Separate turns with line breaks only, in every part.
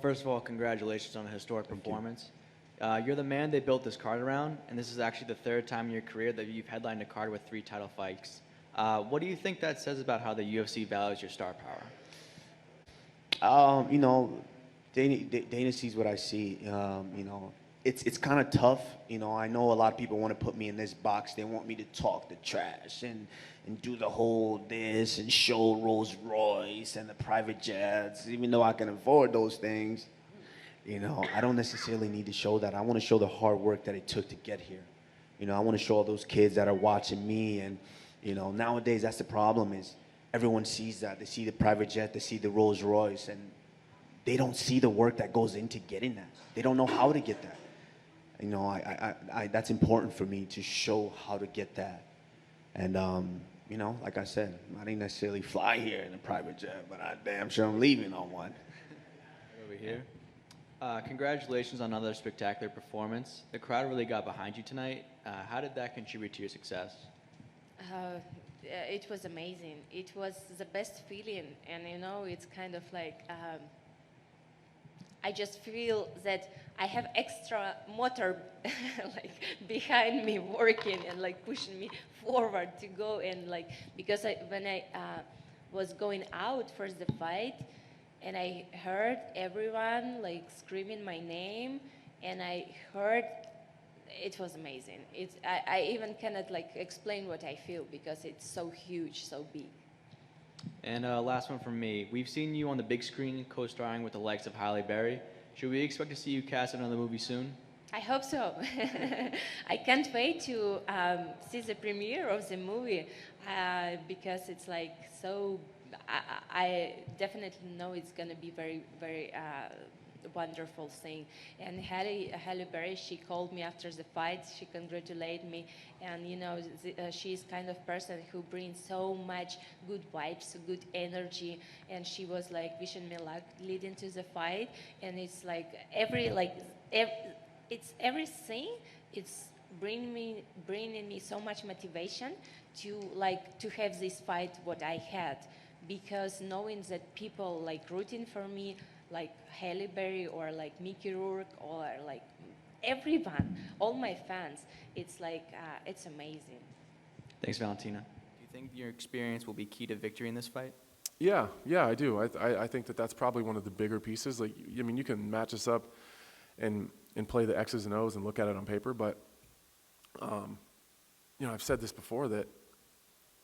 First of all, congratulations on a historic performance. You're the man they built this card around, and this is actually the third time in your career that you've headlined a card with 3 title fights. What do you think that says about how the UFC values your star power?
You know, Dana sees what I see. It's kind of tough. I know a lot of people want to put me in this box. They want me to talk the trash and do the whole this and show Rolls Royce and the private jets. Even though I can afford those things, I don't necessarily need to show that. I want to show the hard work that it took to get here. I want to show all those kids that are watching me. And nowadays that's the problem is everyone sees that. They see the private jet, they see the Rolls Royce, and they don't see the work that goes into getting that. They don't know how to get that. That's important for me to show how to get that. And like I said, I didn't necessarily fly here in a private jet, but I damn sure I'm leaving on one.
Over here. Congratulations on another spectacular performance. The crowd really got behind you tonight. How did that contribute to your success?
It was amazing. It was the best feeling, and it's kind of like I just feel that I have extra motor like behind me working and like pushing me forward to go and like because when I was going out for the fight and I heard everyone like screaming my name and I heard it was amazing. I even cannot like explain what I feel because it's so huge, so big.
And last one from me. We've seen you on the big screen co-starring with the likes of Halle Berry. Should we expect to see you cast in another movie soon?
I hope so. I can't wait to see the premiere of the movie because it's like so. I definitely know it's going to be very, very wonderful thing. And Halle Berry, she called me after the fight. She congratulated me, and she's kind of person who brings so much good vibes, good energy. And she was like wishing me luck leading to the fight. And it's like it's everything. It's bringing me so much motivation to have this fight what I had, because knowing that people like rooting for me like Halle Berry or like Mickey Rourke or like everyone, all my fans, it's like it's amazing.
Thanks, Valentina.
Do you think your experience will be key to victory in this fight?
Yeah, I do. I think that's probably one of the bigger pieces. Like, I mean, you can match us up and play the X's and O's and look at it on paper, but I've said this before that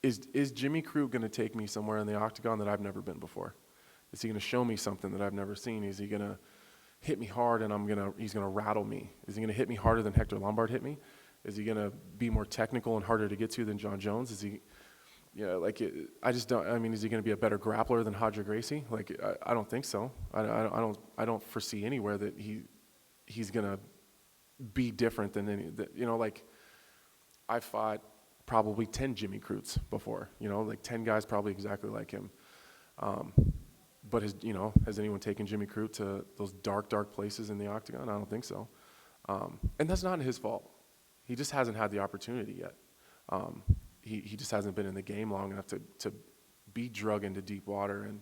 is Jimmy Crute going to take me somewhere in the octagon that I've never been before? Is he going to show me something that I've never seen? Is he going to hit me hard and he's going to rattle me? Is he going to hit me harder than Hector Lombard hit me? Is he going to be more technical and harder to get to than John Jones? Is he, I just don't. I mean, is he going to be a better grappler than Roger Gracie? Like, I don't think so. I don't foresee anywhere that he's going to be different than any. I fought probably 10 Jimmy Crutes before. 10 guys probably exactly like him. But has anyone taken Jimmy Crute to those dark places in the octagon? I don't think so. And that's not his fault. He just hasn't had the opportunity yet. He just hasn't been in the game long enough to be drug into deep water and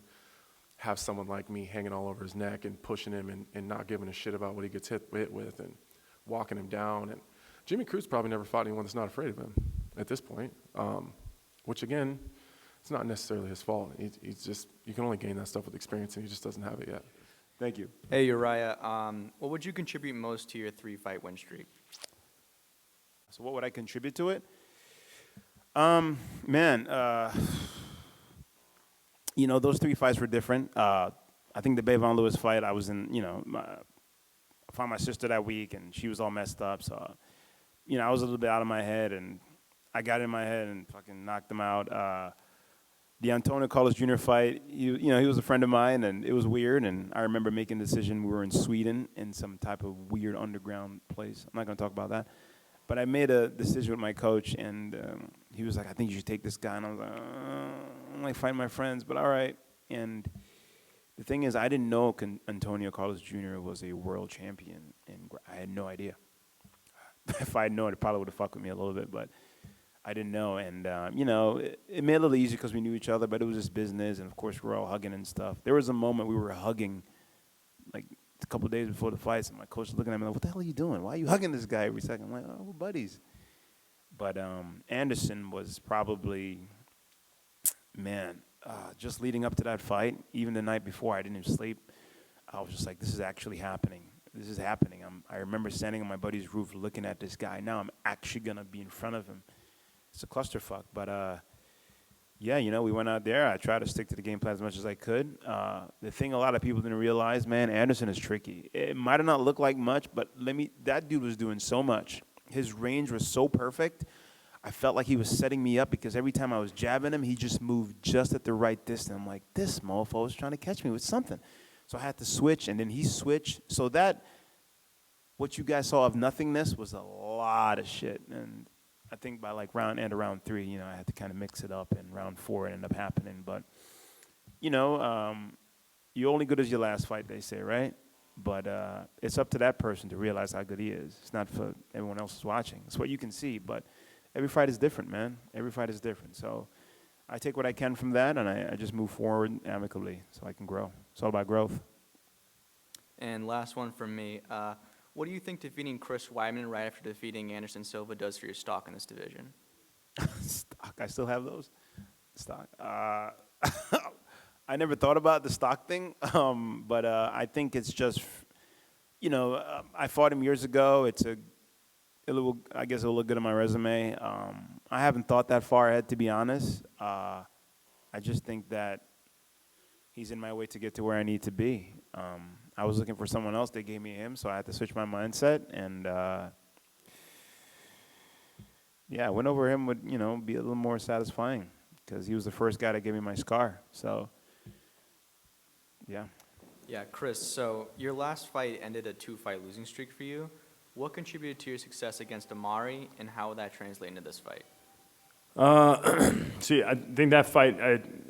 have someone like me hanging all over his neck and pushing him and not giving a shit about what he gets hit with and walking him down. And Jimmy Crute's probably never fought anyone that's not afraid of him at this point, which again, it's not necessarily his fault. He's just, you can only gain that stuff with experience, and he just doesn't have it yet. Thank you.
Hey, Uriah, what would you contribute most to your 3-fight win streak?
So what would I contribute to it? Those 3 fights were different. I think the Bevon Lewis fight, I was in, I found my sister that week, and she was all messed up. So, I was a little bit out of my head, and I got in my head and fucking knocked him out. The Antonio Carlos Jr. fight, he was a friend of mine, and it was weird. And I remember making a decision. We were in Sweden in some type of weird underground place. I'm not going to talk about that. But I made a decision with my coach, and he was like, I think you should take this guy. And I was like, I'm like fighting my friends, but all right. And the thing is, I didn't know Antonio Carlos Jr. was a world champion, and I had no idea. If I had known, it probably would have fucked with me a little bit, but I didn't know. And, it made it a little easier because we knew each other, but it was just business. And, of course, we were all hugging and stuff. There was a moment we were hugging, like, couple days before the fights, and my coach is looking at me like, "What the hell are you doing? Why are you hugging this guy every second?" I'm like, "Oh, we're buddies." But Anderson was probably, man, just leading up to that fight, even the night before, I didn't even sleep. I was just like, this is actually happening. This is happening. I remember standing on my buddy's roof looking at this guy. Now I'm actually going to be in front of him. It's a clusterfuck. But, yeah, you know, we went out there. I tried to stick to the game plan as much as I could. The thing a lot of people didn't realize, man, Anderson is tricky. It might have not looked like much, but that dude was doing so much. His range was so perfect. I felt like he was setting me up because every time I was jabbing him, he just moved just at the right distance. I'm like, this mofo is trying to catch me with something. So I had to switch, and then he switched. So that, what you guys saw of nothingness was a lot of shit. And I think by like round 3, you know, I had to kind of mix it up, and round 4 it ended up happening. But, you know, you're only good as your last fight, they say, right? But it's up to that person to realize how good he is. It's not for everyone else who's watching. It's what you can see, but every fight is different, man. Every fight is different. So I take what I can from that, and I just move forward amicably so I can grow. It's all about growth.
And last one from me. What do you think defeating Chris Weidman right after defeating Anderson Silva does for your stock in this division?
Stock, I still have those? Stock. I never thought about the stock thing, but I think it's just, you know, I fought him years ago. I guess it'll look good on my resume. I haven't thought that far ahead, to be honest. I just think that he's in my way to get to where I need to be. I was looking for someone else. They gave me him, so I had to switch my mindset. And, yeah, I went over him would, you know, be a little more satisfying because he was the first guy that gave me my scar. So, yeah.
Yeah, Chris, so your last fight ended a 2-fight losing streak for you. What contributed to your success against Amari, and how would that translate into this fight?
See, I think that fight,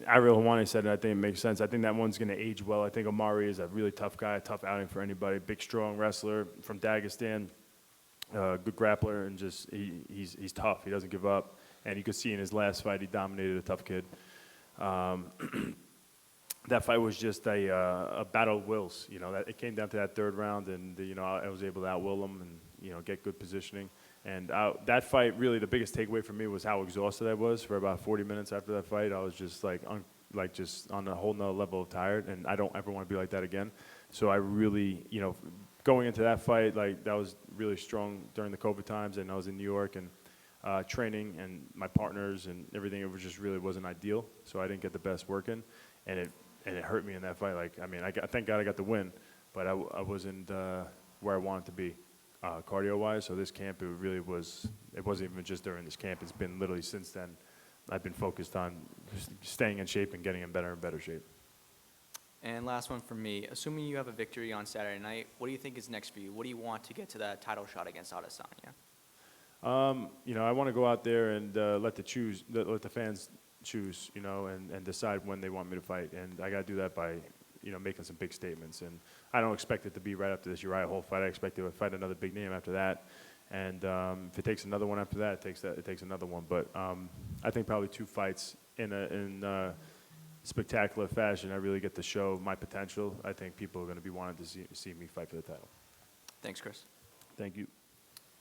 Ariel Hawani said it, I think it makes sense. I think that one's going to age well. I think Amari is a really tough guy, a tough outing for anybody. Big, strong wrestler from Dagestan, good grappler, and just he's tough. He doesn't give up. And you could see in his last fight, he dominated a tough kid. That fight was just a battle of wills. You know, it came down to that third round, and you know, I was able to outwill him and, you know, get good positioning. And that fight, really, the biggest takeaway for me was how exhausted I was for about 40 minutes after that fight. I was just just on a whole nother level of tired, and I don't ever want to be like that again. So I really, you know, going into that fight, like, that was really strong during the COVID times, and I was in New York and training, and my partners and everything, it was just really wasn't ideal. So I didn't get the best work in, and it hurt me in that fight. Like, I mean, thank God I got the win, but I wasn't where I wanted to be. Cardio-wise, so this camp, it wasn't even just during this camp. It's been literally since then. I've been focused on staying in shape and getting in better and better shape.
And last one from me. Assuming you have a victory on Saturday night, what do you think is next for you? What do you want to get to that title shot against Adesanya?
You know, I want to go out there and let the fans choose, you know, and decide when they want me to fight. And I got to do that by, you know, making some big statements. And I don't expect it to be right after this Uriah Hall fight. I expect to fight another big name after that. And if it takes another one after that, it takes another one. But I think probably 2 fights in spectacular fashion, I really get to show my potential. I think people are going to be wanting to see me fight for the title.
Thanks, Chris.
Thank you.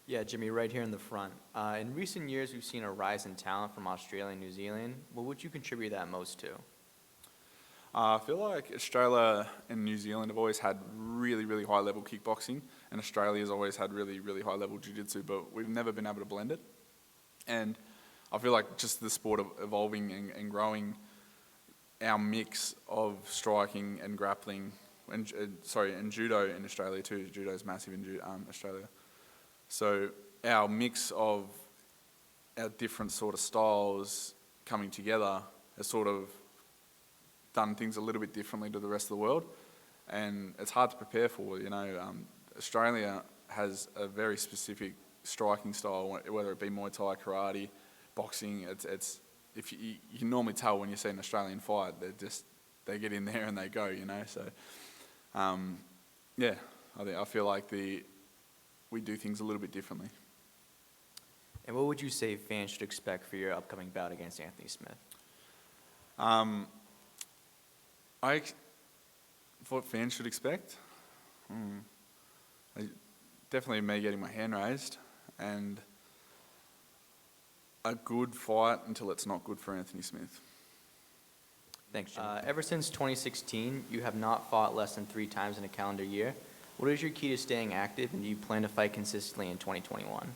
Yeah, Jimmy, right here in the front. In recent years, we've seen a rise in talent from Australia and New Zealand. What would you contribute that most to?
I feel like Australia and New Zealand have always had really, really high-level kickboxing, and Australia's always had really, really high-level jiu-jitsu, but we've never been able to blend it. And I feel like just the sport of evolving and growing, our mix of striking and grappling, and judo in Australia too. Judo is massive in Australia. So our mix of our different sort of styles coming together has sort of done things a little bit differently to the rest of the world, and it's hard to prepare for. You know, Australia has a very specific striking style, whether it be Muay Thai, karate, boxing. It's if you can normally tell when you see an Australian fight, they get in there and they go. You know, so yeah, I feel like we do things a little bit differently.
And what would you say fans should expect for your upcoming bout against Anthony Smith?
What fans should expect? definitely me getting my hand raised, and a good fight until it's not good for Anthony Smith.
Thanks, Jim. Ever since 2016, you have not fought less than 3 times in a calendar year. What is your key to staying active, and do you plan to fight consistently in 2021?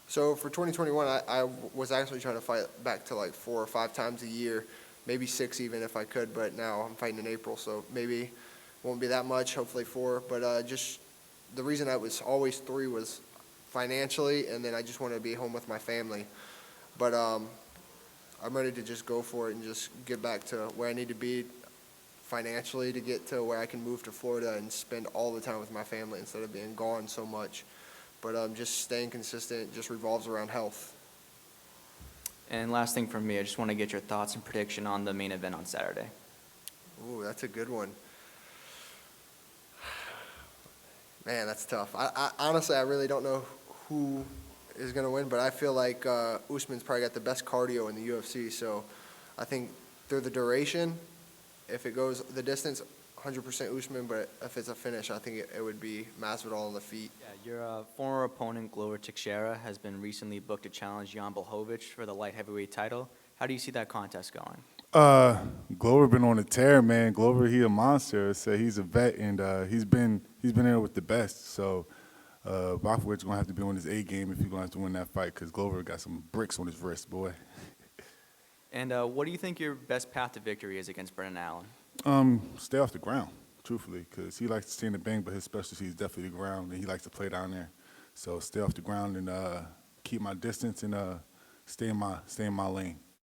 So for 2021, I was actually trying to fight back to like 4 or 5 times a year, maybe 6 even if I could, but now I'm fighting in April, so maybe won't be that much, hopefully 4. But just the reason I was always 3 was financially, and then I just wanted to be home with my family. But I'm ready to just go for it and just get back to where I need to be financially to get to where I can move to Florida and spend all the time with my family instead of being gone so much. But just staying consistent just revolves around health.
And last thing from me, I just want to get your thoughts and prediction on the main event on Saturday.
Ooh, that's a good one. Man, that's tough. I honestly, I really don't know who is going to win, but I feel like Usman's probably got the best cardio in the UFC. So I think through the duration, if it goes the distance, 100% Usman, but if it's a finish, I think it would be Masvidal on the feet.
Yeah, your former opponent, Glover Teixeira, has been recently booked to challenge Jan Blachowicz for the light heavyweight title. How do you see that contest going?
Glover been on a tear, man. Glover, he a monster. So he's a vet, and he's been there with the best. So Blachowicz gonna have to be on his A game if he's gonna have to win that fight, because Glover got some bricks on his wrist, boy.
And what do you think your best path to victory is against Brendan Allen?
Stay off the ground, truthfully, because he likes to stay in the bang, but his specialty is definitely the ground, and he likes to play down there. So stay off the ground and keep my distance and stay in my lane.